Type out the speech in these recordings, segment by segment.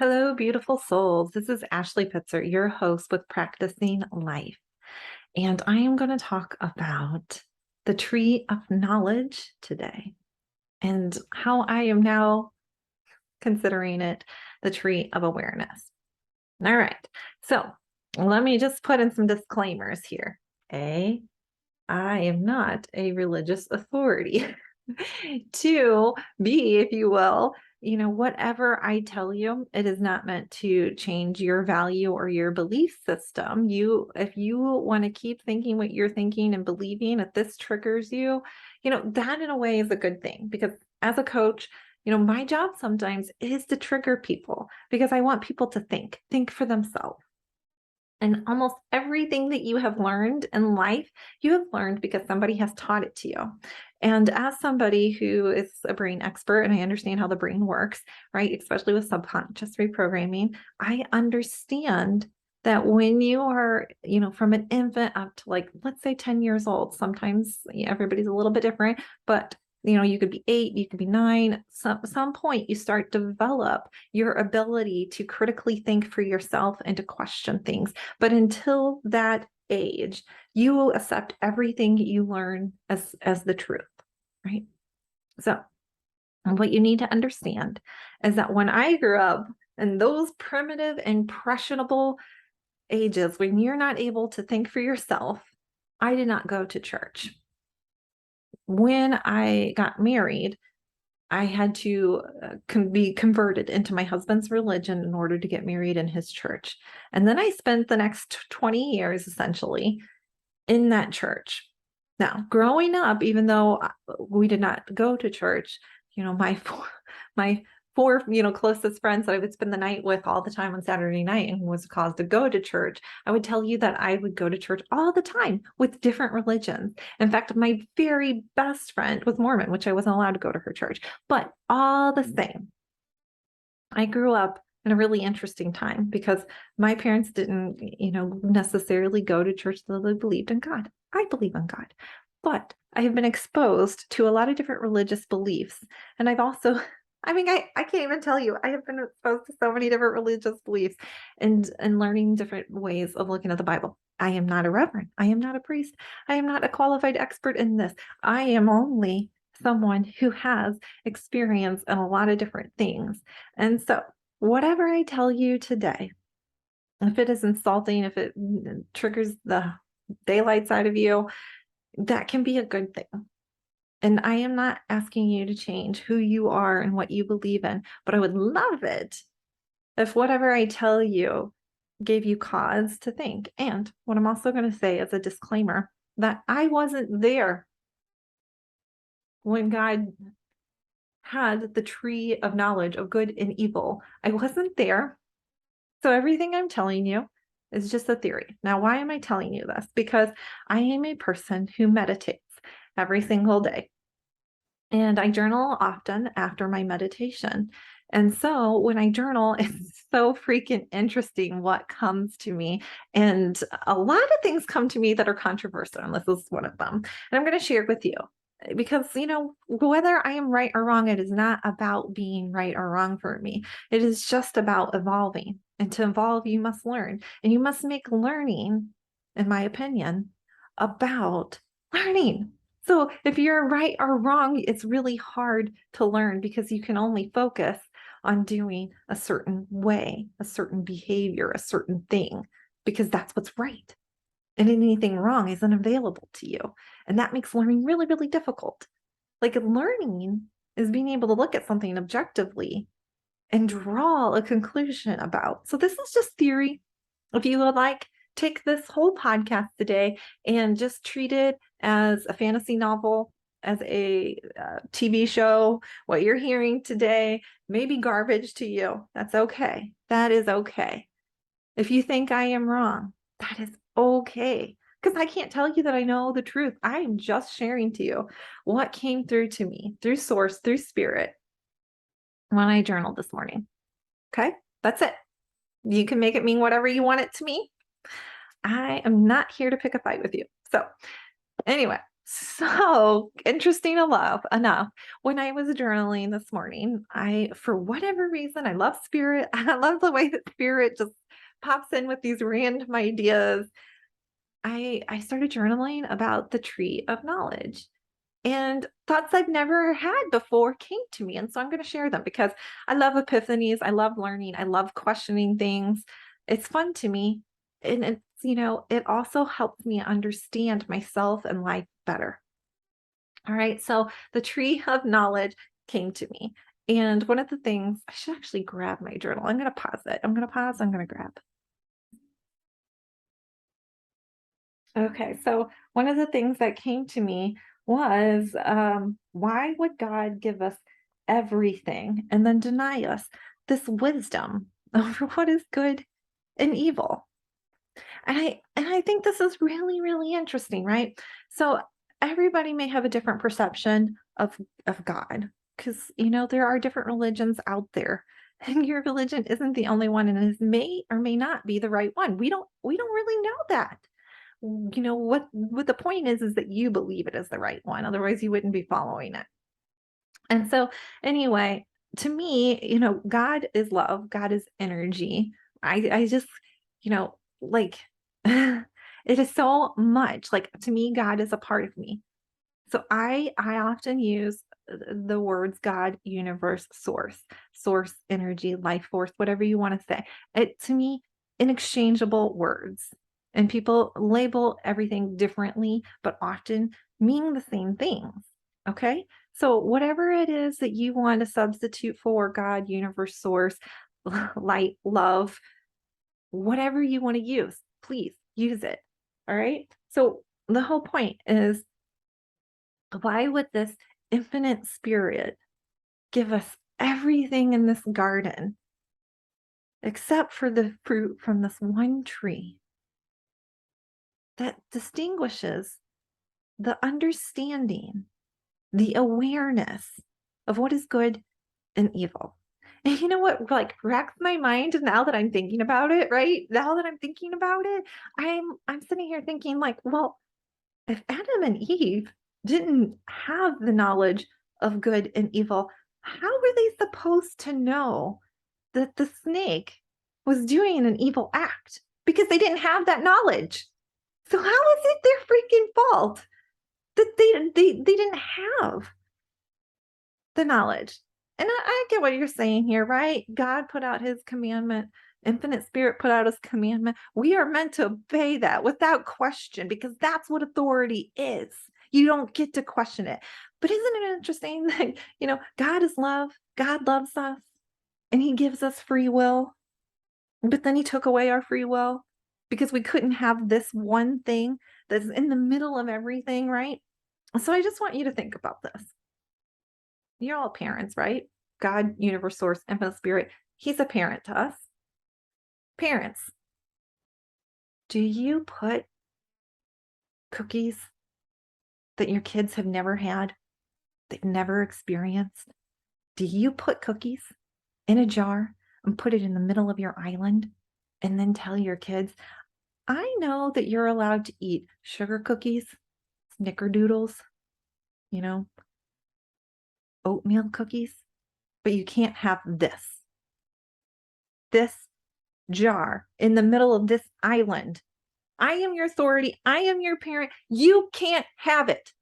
Hello, beautiful souls. This is Ashley Pitzer, your host with Practicing Life. And I am going to talk about the tree of knowledge today and how I am now considering it the tree of awareness. All right. So let me just put in some disclaimers here. A, I am not a religious authority. To B, if you will, whatever I tell you, it is not meant to change your value or your belief system. If you want to keep thinking what you're thinking and believing, if this triggers you, that in a way is a good thing because as a coach, my job sometimes is to trigger people because I want people to think for themselves. And almost everything that you have learned in life, you have learned because somebody has taught it to you. And as somebody who is a brain expert and I understand how the brain works, right, especially with subconscious reprogramming, I understand that when you are, from an infant up to like, let's say 10 years old, sometimes everybody's a little bit different, but you could be 8, you could be 9. Some point you start to develop your ability to critically think for yourself and to question things. But until that age, you will accept everything you learn as the truth, right? So what you need to understand is that when I grew up in those primitive, impressionable ages, when you're not able to think for yourself, I did not go to church. When I got married, I had to be converted into my husband's religion in order to get married in his church. And then I spent the next 20 years essentially in that church. Now, growing up, even though we did not go to church, my four, closest friends that I would spend the night with all the time on Saturday night and was caused to go to church, I would tell you that I would go to church all the time with different religions. In fact, my very best friend was Mormon, which I wasn't allowed to go to her church, but all the same, I grew up in a really interesting time because my parents didn't, necessarily go to church though they believed in God. I believe in God, but I have been exposed to a lot of different religious beliefs. And I've also, I can't even tell you, I have been exposed to so many different religious beliefs and learning different ways of looking at the Bible. I am not a reverend. I am not a priest. I am not a qualified expert in this. I am only someone who has experience in a lot of different things. And so, whatever I tell you today, if it is insulting, if it triggers the daylight side of you, that can be a good thing. And I am not asking you to change who you are and what you believe in, but I would love it if whatever I tell you gave you cause to think. And what I'm also going to say as a disclaimer that I wasn't there when God had the tree of knowledge of good and evil. I wasn't there. So everything I'm telling you is just a theory. Now, why am I telling you this? Because I am a person who meditates every single day. And I journal often after my meditation. And so when I journal, it's so freaking interesting what comes to me. And a lot of things come to me that are controversial, and this is one of them. And I'm going to share it with you because, whether I am right or wrong, it is not about being right or wrong for me. It is just about evolving. And to evolve, you must learn. And you must make learning, in my opinion, about learning. So if you're right or wrong, it's really hard to learn because you can only focus on doing a certain way, a certain behavior, a certain thing, because that's what's right. And anything wrong isn't available to you. And that makes learning really, really difficult. Like learning is being able to look at something objectively and draw a conclusion about. So this is just theory. If you would like, take this whole podcast today and just treat it as a fantasy novel, as a TV show. What you're hearing today may be garbage to you. That's okay. That is okay. If you think I am wrong, that is okay. Because I can't tell you that I know the truth. I am just sharing to you what came through to me, through source, through spirit, when I journaled this morning. Okay? That's it. You can make it mean whatever you want it to mean. I am not here to pick a fight with you. So anyway, So interesting enough, when I was journaling this morning, for whatever reason, I love spirit. I love the way that spirit just pops in with these random ideas. I started journaling about the tree of knowledge, and thoughts I've never had before came to me. And so I'm going to share them because I love epiphanies. I love learning. I love questioning things. It's fun to me. And it also helps me understand myself and life better. All right. So the tree of knowledge came to me. And one of the things, I should actually grab my journal. I'm going to pause it. I'm going to pause. I'm going to grab. Okay. So one of the things that came to me was why would God give us everything and then deny us this wisdom over what is good and evil? And I think this is really, really interesting, right? So everybody may have a different perception of God because there are different religions out there. And your religion isn't the only one, and it may or may not be the right one. We don't really know that. What the point is that you believe it is the right one. Otherwise, you wouldn't be following it. And so, anyway, to me, God is love, God is energy. I just, like it is so much like to me, God is a part of me. So I often use the words God, universe, source, energy, life force, whatever you want to say. It to me, inexchangeable words. And people label everything differently, but often mean the same things. Okay. So whatever it is that you want to substitute for God, universe, source, light, love, whatever you want to use, please use it. All right. So the whole point is, why would this infinite spirit give us everything in this garden except for the fruit from this one tree that distinguishes the understanding, the awareness of what is good and evil? And you know what like racks my mind now that I'm thinking about it, right? Now that I'm thinking about it, I'm sitting here thinking like, well, if Adam and Eve didn't have the knowledge of good and evil, how were they supposed to know that the snake was doing an evil act? Because they didn't have that knowledge. So how is it their freaking fault that they didn't have the knowledge? And I get what you're saying here, right? God put out his commandment. Infinite Spirit put out his commandment. We are meant to obey that without question because that's what authority is. You don't get to question it. But isn't it interesting that, God is love, God loves us, and he gives us free will, but then he took away our free will because we couldn't have this one thing that's in the middle of everything, right? So I just want you to think about this. You're all parents, right? God, universe, source, infinite spirit. He's a parent to us. Parents, do you put cookies that your kids have never had, they've never experienced? Do you put cookies in a jar and put it in the middle of your island and then tell your kids, I know that you're allowed to eat sugar cookies, snickerdoodles, you know, oatmeal cookies, but you can't have this jar in the middle of this island. I am your authority. I am your parent. You can't have it.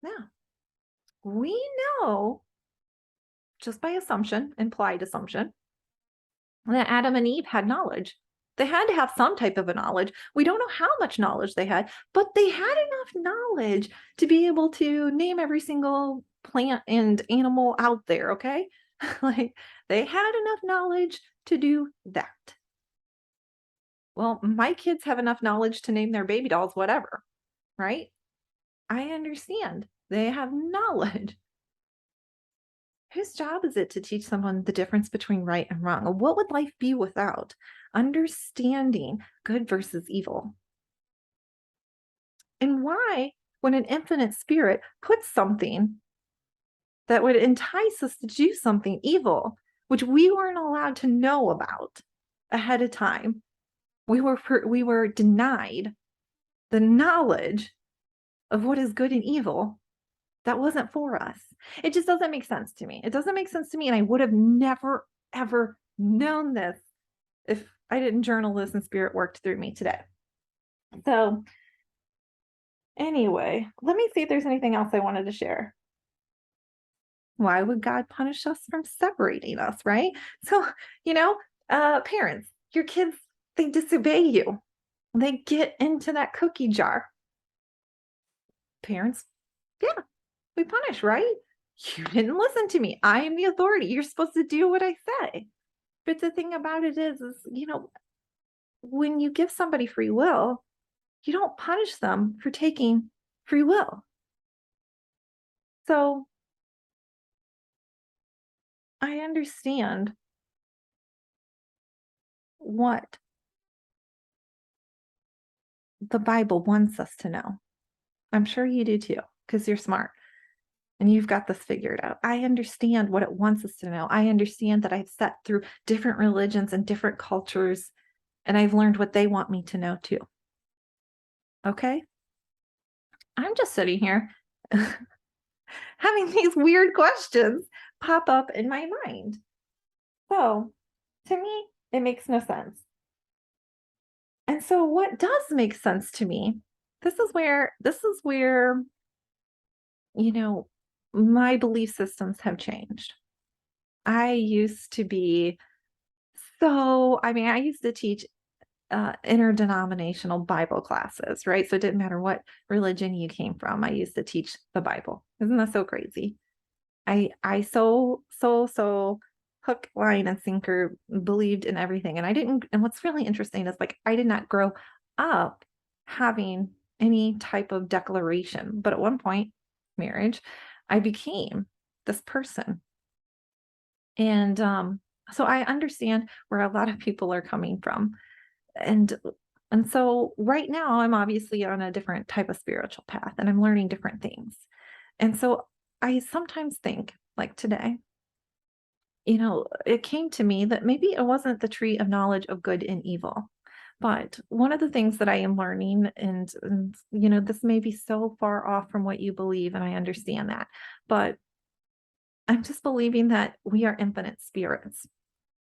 Now, we know just by assumption, implied assumption, that Adam and Eve had knowledge. They had to have some type of a knowledge. We don't know how much knowledge they had, but they had enough knowledge to be able to name every single plant and animal out there, okay? Like they had enough knowledge to do that. Well, my kids have enough knowledge to name their baby dolls whatever, right? I understand. They have knowledge. Whose job is it to teach someone the difference between right and wrong? What would life be without understanding good versus evil? And why, when an infinite spirit puts something that would entice us to do something evil, which we weren't allowed to know about ahead of time, we were denied the knowledge of what is good and evil, that wasn't for us. It just doesn't make sense to me. It doesn't make sense to me. And I would have never, ever known this if I didn't journal this and spirit worked through me today. So, anyway, let me see if there's anything else I wanted to share. Why would God punish us from separating us, right? So, you know, parents, your kids, they disobey you. They get into that cookie jar. Parents, yeah, we punish, right? You didn't listen to me. I am the authority. You're supposed to do what I say. But the thing about it is, when you give somebody free will, you don't punish them for taking free will. So I understand what the Bible wants us to know. I'm sure you do too, because you're smart and you've got this figured out. I understand what it wants us to know. I understand that I've sat through different religions and different cultures, and I've learned what they want me to know too. Okay? I'm just sitting here having these weird questions pop up in my mind. So, to me, it makes no sense. And so what does make sense to me, this is where, you know, my belief systems have changed. I used to be I used to teach interdenominational Bible classes, right? So it didn't matter what religion you came from. I used to teach the Bible. Isn't that so crazy? I so hook, line, and sinker believed in everything. And what's really interesting is like I did not grow up having any type of declaration. But at one point, marriage, I became this person. And so I understand where a lot of people are coming from. And and so right now I'm obviously on a different type of spiritual path and I'm learning different things. And so I sometimes think, like today, it came to me that maybe it wasn't the tree of knowledge of good and evil. But one of the things that I am learning, and this may be so far off from what you believe, and I understand that, but I'm just believing that we are infinite spirits.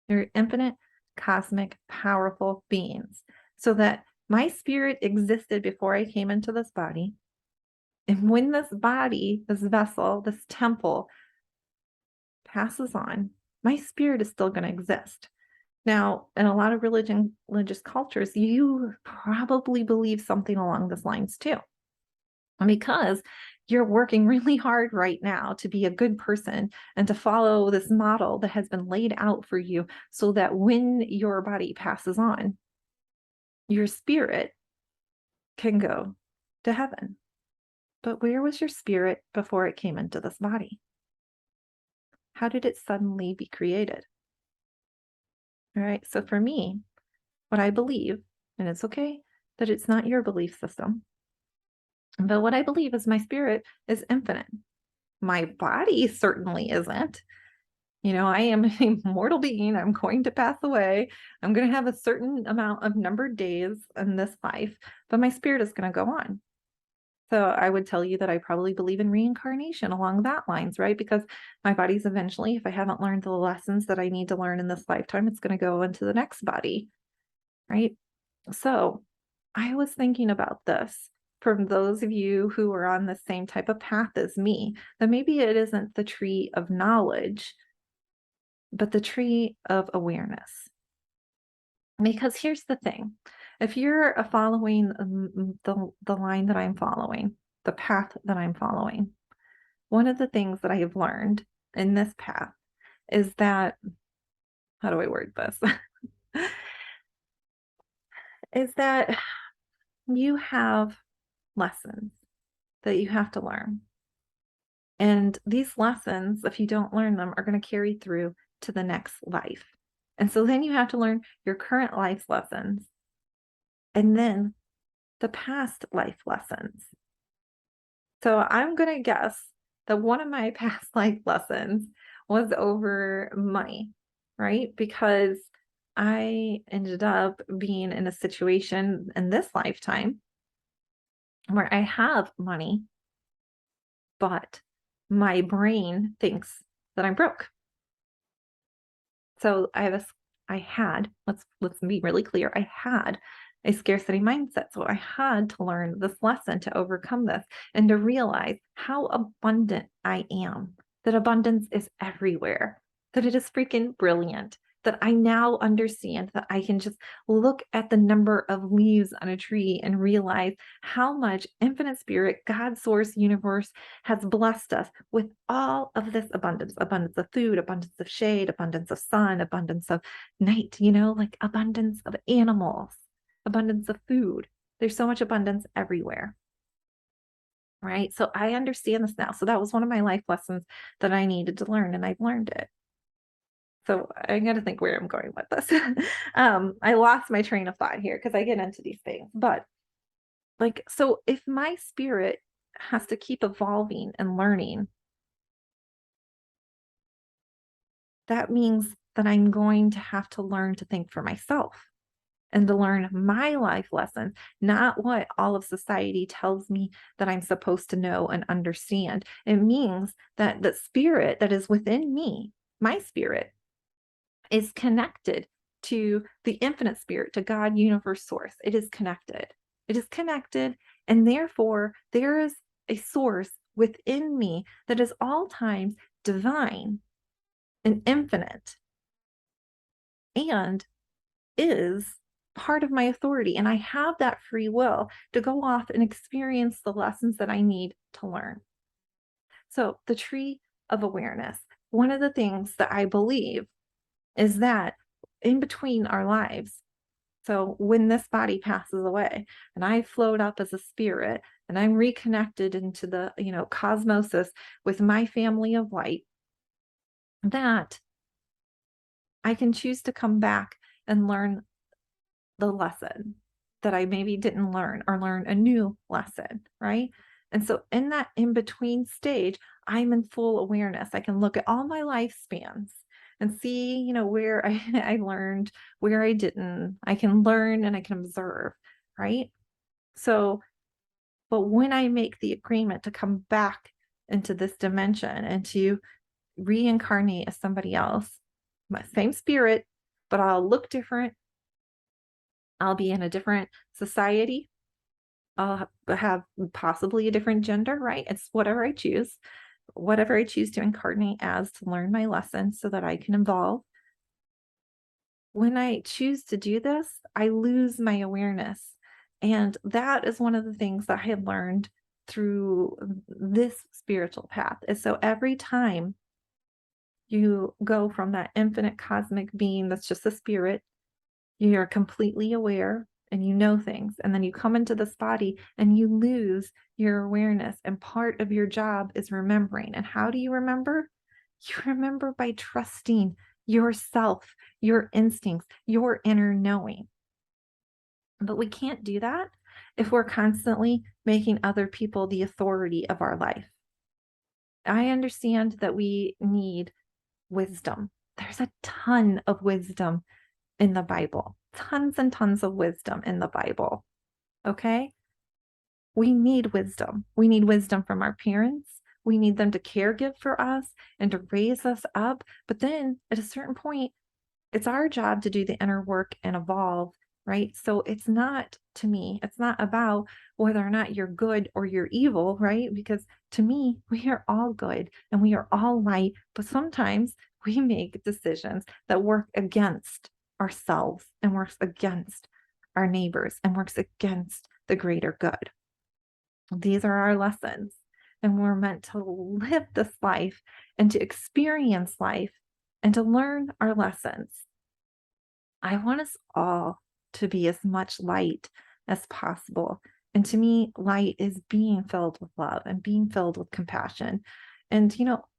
We're infinite, cosmic, powerful beings. So that my spirit existed before I came into this body. And when this body, this vessel, this temple passes on, my spirit is still going to exist. Now, in a lot of religious cultures, you probably believe something along those lines too. Because you're working really hard right now to be a good person and to follow this model that has been laid out for you so that when your body passes on, your spirit can go to heaven. But where was your spirit before it came into this body? How did it suddenly be created? All right. So for me, what I believe, and it's okay that it's not your belief system, but what I believe is my spirit is infinite. My body certainly isn't. I am a mortal being. I'm going to pass away. I'm going to have a certain amount of numbered days in this life, but my spirit is going to go on. So I would tell you that I probably believe in reincarnation along that lines, right? Because my body's eventually, if I haven't learned the lessons that I need to learn in this lifetime, it's going to go into the next body, right? So I was thinking about this from those of you who are on the same type of path as me, that maybe it isn't the tree of knowledge, but the tree of awareness. Because here's the thing. If you're following the line that I'm following, the path that I'm following, one of the things that I have learned in this path is that, how do I word this? Is that you have lessons that you have to learn. And these lessons, if you don't learn them, are going to carry through to the next life. And so then you have to learn your current life's lessons and then the past life lessons. So I'm going to guess that one of my past life lessons was over money, right? Because I ended up being in a situation in this lifetime where I have money, but my brain thinks that I'm broke. So I had, let's be really clear, I had a scarcity mindset. So I had to learn this lesson to overcome this and to realize how abundant I am, that abundance is everywhere, that it is freaking brilliant, that I now understand that I can just look at the number of leaves on a tree and realize how much infinite spirit, God, source, universe has blessed us with all of this abundance, abundance of food, abundance of shade, abundance of sun, abundance of night, like abundance of animals, abundance of food. There's so much abundance everywhere. Right. So I understand this now. So that was one of my life lessons that I needed to learn, and I've learned it. So I got to think where I'm going with this. I lost my train of thought here because I get into these things. But so if my spirit has to keep evolving and learning, that means that I'm going to have to learn to think for myself and to learn my life lessons, not what all of society tells me that I'm supposed to know and understand. It means that the spirit that is within me, my spirit, is connected to the infinite spirit, to God, universe, source. It is connected. It is connected. And therefore, there is a source within me that is all times divine and infinite and is part of my authority. And I have that free will to go off and experience the lessons that I need to learn. So, the tree of awareness, one of the things that I believe is that in between our lives, so when this body passes away and I float up as a spirit and I'm reconnected into the, cosmosis with my family of light, that I can choose to come back and learn the lesson that I maybe didn't learn or learn a new lesson, right? And so in that in between stage, I'm in full awareness. I can look at all my lifespans and see, where I learned, where I didn't. I can learn and I can observe, right? So, but when I make the agreement to come back into this dimension and to reincarnate as somebody else, my same spirit, but I'll look different. I'll be in a different society. I'll have possibly a different gender, right? It's whatever I choose to incarnate as to learn my lesson so that I can evolve. When I choose to do this, I lose my awareness. And that is one of the things that I had learned through this spiritual path. Is so every time you go from that infinite cosmic being that's just a spirit, you're completely aware and you know things. And then you come into this body and you lose your awareness. And part of your job is remembering. And how do you remember? You remember by trusting yourself, your instincts, your inner knowing. But we can't do that if we're constantly making other people the authority of our life. I understand that we need wisdom. There's a ton of wisdom in the Bible, tons and tons of wisdom in the Bible. Okay. We need wisdom. We need wisdom from our parents. We need them to caregive for us and to raise us up. But then at a certain point, it's our job to do the inner work and evolve, right? So it's not, to me, it's not about whether or not you're good or you're evil, right? Because to me, we are all good and we are all light, but sometimes we make decisions that work against ourselves and works against our neighbors and works against the greater good. These are our lessons, and we're meant to live this life and to experience life and to learn our lessons. I want us all to be as much light as possible. And to me, light is being filled with love and being filled with compassion. And,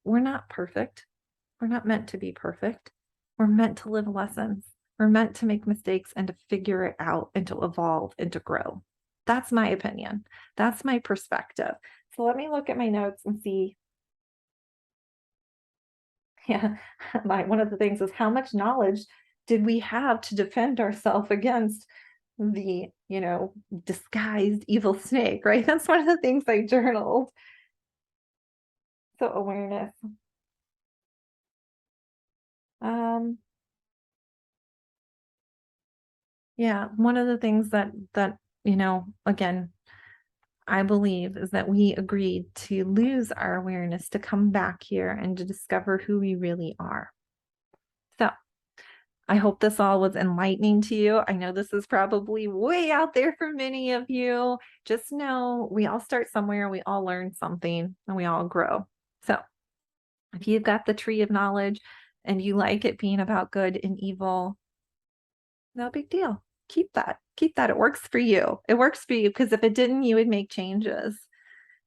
we're not perfect. We're not meant to be perfect. We're meant to live lessons. We're meant to make mistakes and to figure it out and to evolve and to grow. That's my opinion. That's my perspective. So let me look at my notes and see. Yeah, one of the things is how much knowledge did we have to defend ourselves against the, disguised evil snake, right? That's one of the things I journaled. So awareness. Um, yeah, one of the things that, again, I believe is that we agreed to lose our awareness to come back here and to discover who we really are. So I hope this all was enlightening to you. I know this is probably way out there for many of you. Just know we all start somewhere, we all learn something, and we all grow. So if you've got the tree of knowledge and you like it being about good and evil, no big deal. Keep that. Keep that. It works for you. It works for you because if it didn't, you would make changes.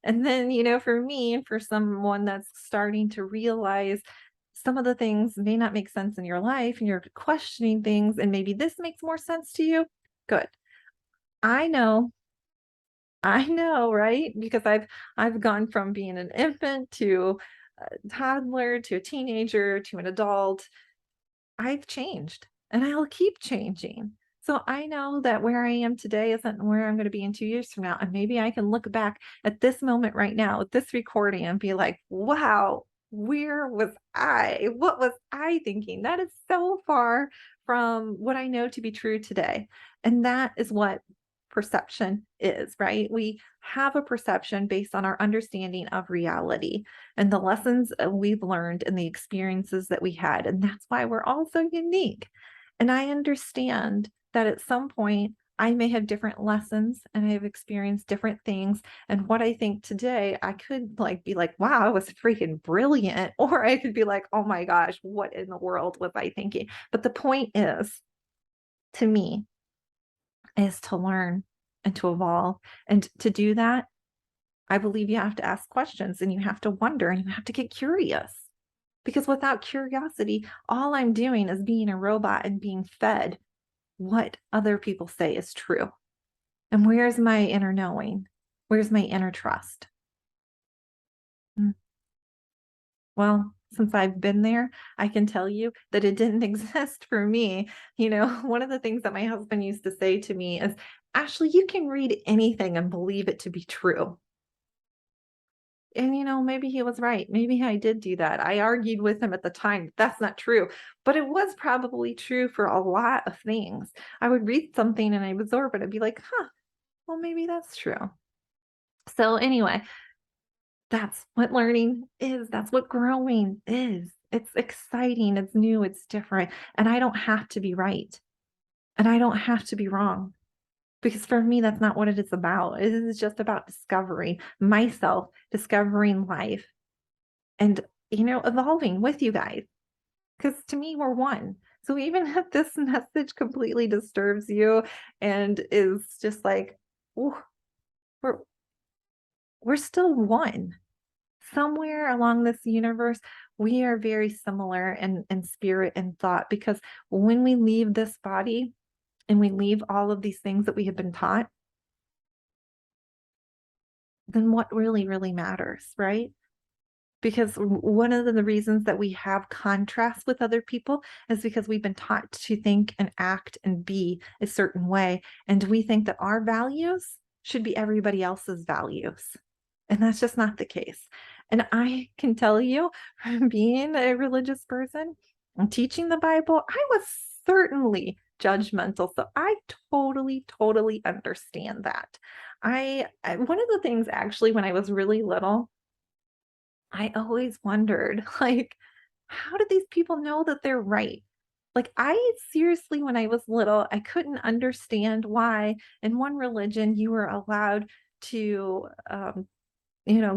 And then, for me and for someone that's starting to realize some of the things may not make sense in your life and you're questioning things and maybe this makes more sense to you, good. I know. I know, right? Because I've gone from being an infant to a toddler to a teenager to an adult. I've changed and I'll keep changing. So I know that where I am today isn't where I'm going to be in 2 years from now. And maybe I can look back at this moment right now, at this recording, and be like, wow, where was I? What was I thinking? That is so far from what I know to be true today. And that is what perception is, right? We have a perception based on our understanding of reality and the lessons we've learned and the experiences that we had. And that's why we're all so unique. And I understand that at some point, I may have different lessons and I have experienced different things. And what I think today, I could be like, wow, I was freaking brilliant. Or I could be like, oh my gosh, what in the world was I thinking? But the point is, to me, is to learn and to evolve. And to do that, I believe you have to ask questions and you have to wonder and you have to get curious. Because without curiosity, all I'm doing is being a robot and being fed what other people say is true. And where's my inner knowing? Where's my inner trust? Well, since I've been there, I can tell you that it didn't exist for me. One of the things that my husband used to say to me is, Ashley, you can read anything and believe it to be true. And, maybe he was right. Maybe I did do that. I argued with him at the time. That's not true. But it was probably true for a lot of things. I would read something and I would absorb it. I'd be like, well, maybe that's true. So, anyway, that's what learning is. That's what growing is. It's exciting. It's new. It's different. And I don't have to be right. And I don't have to be wrong. Because for me, that's not what it is about. It is just about discovering myself, discovering life, and evolving with you guys, because to me we're one. So even if this message completely disturbs you and is just like, ooh, we're we're still one. Somewhere along this universe we are very similar in spirit and thought, because when we leave this body and we leave all of these things that we have been taught, then what really matters, right? Because one of the reasons that we have contrast with other people is because we've been taught to think and act and be a certain way. And we think that our values should be everybody else's values. And that's just not the case. And I can tell you, from being a religious person and teaching the Bible, I was certainly judgmental. So I totally understand that. One of the things actually when I was really little, I always wondered, like, how did these people know that they're right? Like, I seriously, when I was little, I couldn't understand why in one religion you were allowed to,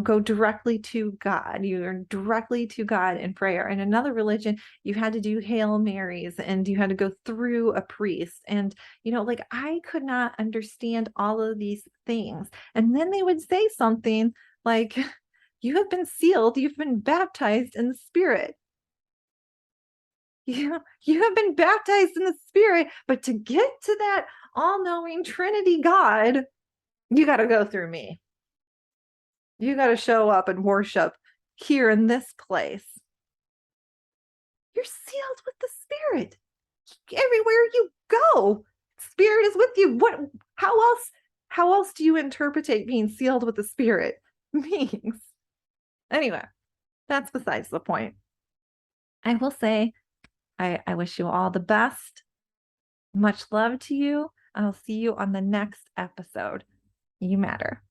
go directly to God. You're directly to God in prayer. In another religion, you had to do Hail Marys and you had to go through a priest. And, like, I could not understand all of these things. And then they would say something like, you have been sealed, you've been baptized in the Spirit. You have been baptized in the Spirit, but to get to that all-knowing Trinity God, you got to go through me. You got to show up and worship here in this place. You're sealed with the Spirit everywhere you go. Spirit is with you. How else do you interpret being sealed with the Spirit means? Anyway, that's besides the point. I will say, I wish you all the best. Much love to you. I'll see you on the next episode. You matter.